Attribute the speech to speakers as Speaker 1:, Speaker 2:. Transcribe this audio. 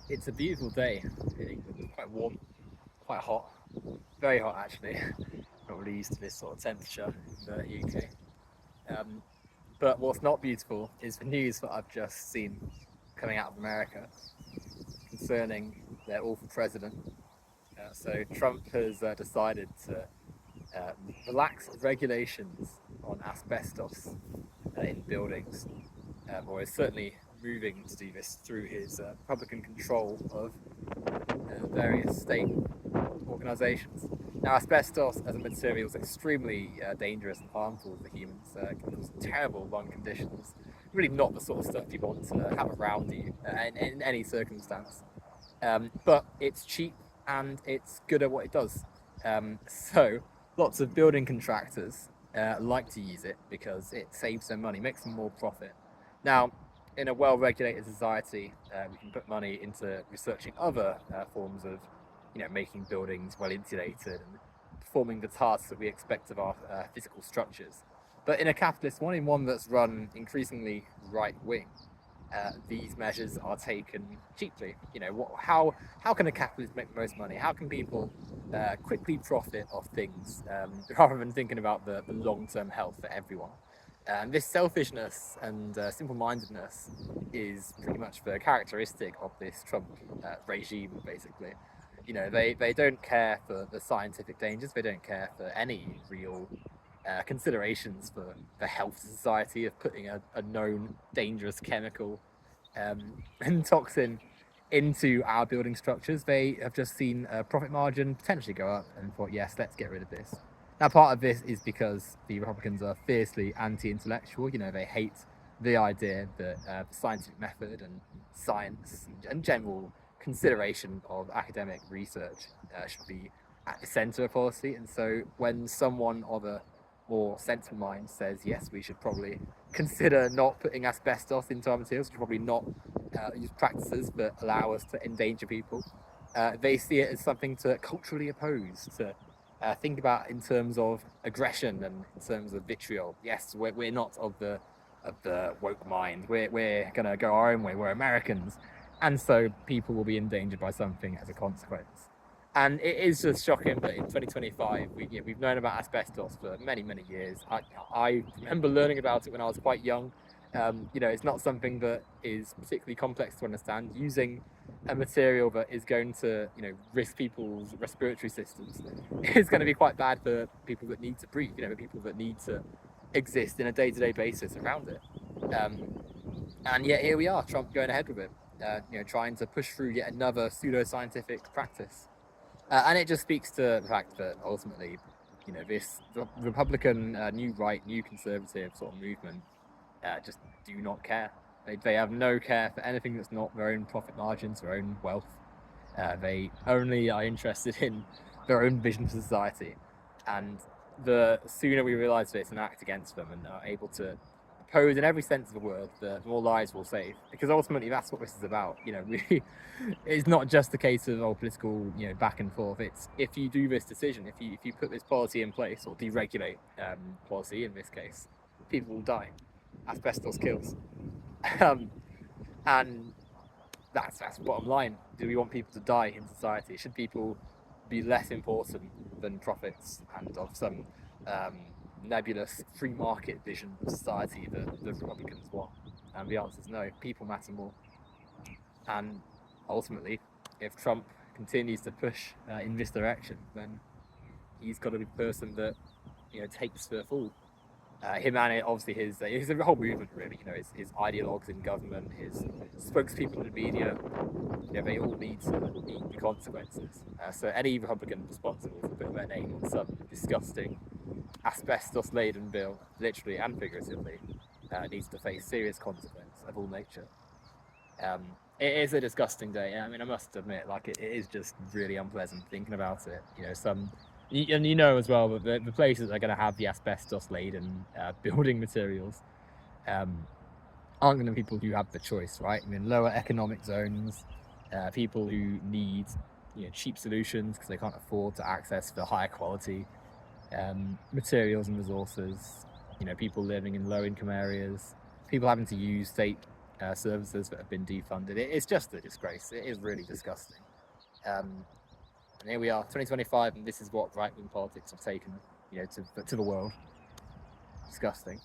Speaker 1: It's a beautiful day in England, quite warm, quite hot, very hot actually. Not really used to this sort of temperature in the UK. Um, but what's not beautiful is the news that I've just seen coming out of America concerning their awful president. So Trump has decided to relax regulations on asbestos in buildings, or is certainly moving to do this through his Republican control of various state organisations. Now, asbestos as a material is extremely dangerous and harmful for humans. It can cause terrible lung conditions. Really, not the sort of stuff you want to have around you in any circumstance. But it's cheap and it's good at what it does. So, lots of building contractors like to use it because it saves them money, makes them more profit. Now, in a well-regulated society, we can put money into researching other forms of, making buildings well insulated and performing the tasks that we expect of our physical structures. But in a capitalist one, in one that's run increasingly right wing, these measures are taken cheaply. How can a capitalist make the most money? How can people quickly profit off things rather than thinking about the long term health for everyone? This selfishness and simple-mindedness is pretty much the characteristic of this Trump regime, basically. They don't care for the scientific dangers. They don't care for any real considerations for the health of society of putting a known dangerous chemical and toxin into our building structures. They have just seen a profit margin potentially go up and thought, yes, let's get rid of this. Now, part of this is because the Republicans are fiercely anti-intellectual. They hate the idea that the scientific method and science and general consideration of academic research should be at the centre of policy. And so when someone of a more sensible mind says, yes, we should probably consider not putting asbestos into our materials, we should probably not use practices that allow us to endanger people, they see it as something to culturally oppose, to think about in terms of aggression and in terms of vitriol. Yes, we're not of the woke mind. We're gonna go our own way. We're Americans, and so people will be endangered by something as a consequence. And it is just shocking that in 2025 we've known about asbestos for many years. I remember learning about it when I was quite young. It's not something that is particularly complex to understand. Using a material that is going to risk people's respiratory systems is going to be quite bad for people that need to breathe. People that need to exist in a day-to-day basis around it. And yet here we are, Trump going ahead with it. Trying to push through yet another pseudoscientific practice. And it just speaks to the fact that ultimately, this Republican, new right, new conservative sort of movement just do not care. They have no care for anything that's not their own profit margins, their own wealth. They only are interested in their own vision for society. And the sooner we realise this and act against them and are able to oppose in every sense of the word, the more lives we'll save. Because ultimately, that's what this is about. It's not just a case of political, back and forth. It's if you do this decision, if you put this policy in place or deregulate policy in this case, people will die. Asbestos kills, and that's the bottom line. Do we want people to die in society? Should people be less important than profits and of some nebulous free market vision of society that the Republicans want? And the answer is no. People matter more. And ultimately, if Trump continues to push in this direction, then he's got to be the person that takes the fall. Him and obviously his whole movement really, his ideologues in government, his spokespeople in the media, they all need to eat the consequences. So any Republican responsible for putting their name on some disgusting asbestos-laden bill, literally and figuratively, needs to face serious consequence of all nature. It is a disgusting day. I mean, I must admit, like it is just really unpleasant thinking about it. And as well that the places that are going to have the asbestos-laden building materials aren't going to be people who have the choice, right? I mean, lower economic zones, people who need cheap solutions because they can't afford to access the higher quality materials and resources. People living in low-income areas, people having to use state services that have been defunded. It's just a disgrace. It is really disgusting. And here we are, 2025, and this is what right-wing politics have taken, to the world. Disgusting.